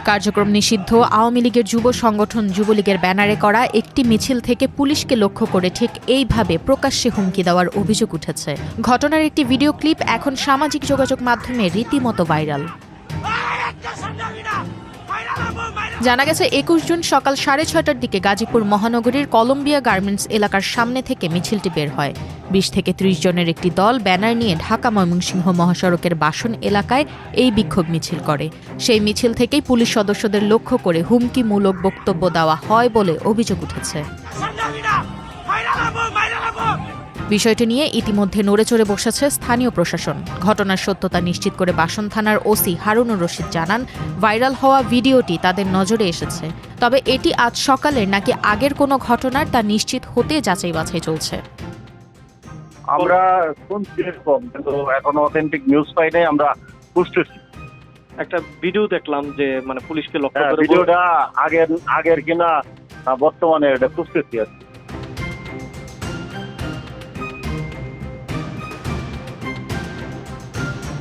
কার্যক্রম নিষিদ্ধ আওয়ামী লীগের যুব সংগঠন যুবলীগের ব্যানারে করা একটি মিছিল থেকে পুলিশকে লক্ষ্য করে ঠিক এইভাবে প্রকাশ্যে হুমকি দেওয়ার অভিযোগ উঠেছে। ঘটনার একটি ভিডিও ক্লিপ এখন সামাজিক যোগাযোগ মাধ্যমে রীতিমতো ভাইরাল। জানা গেছে ২১ জুন সকাল ৬:৩০টার দিকে গাজীপুর মহানগরীর কলম্বিয়া গার্মেন্টস এলাকার সামনে থেকে মিছিলটি বের হয়। ২০ থেকে ৩০ জনের একটি দল ব্যানার নিয়ে ঢাকা ময়মনসিংহ মহাসড়কের বাসন এলাকায় এই বিক্ষোভ মিছিল করে। সেই মিছিল থেকেই পুলিশ সদস্যদের লক্ষ্য করে হুমকিমূলক বক্তব্য দেওয়া হয় বলে অভিযোগ উঠেছে। বিষয়টি নিয়ে ইতিমধ্যে নড়েচড়ে বসেছে স্থানীয় প্রশাসন। ঘটনার সত্যতা নিশ্চিত করে বাসন থানার ওসি হারুনুর রশিদ জানান, ভাইরাল হওয়া ভিডিওটি তাদের নজরে এসেছে। তবে এটি আজ সকালের নাকি আগের কোনো ঘটনার তা নিশ্চিত হতে যাচাই বাছাই চলছে। আমরা শুনছি এরকম, কিন্তু এখনো অথেন্টিক নিউজ পাই নাই। আমরা বুঝতেছি একটা ভিডিও দেখলাম যে পুলিশকে লক্ষ্য করে। ভিডিওটা আগের কিনা বর্তমানে এটা বুঝতেছি আর কি।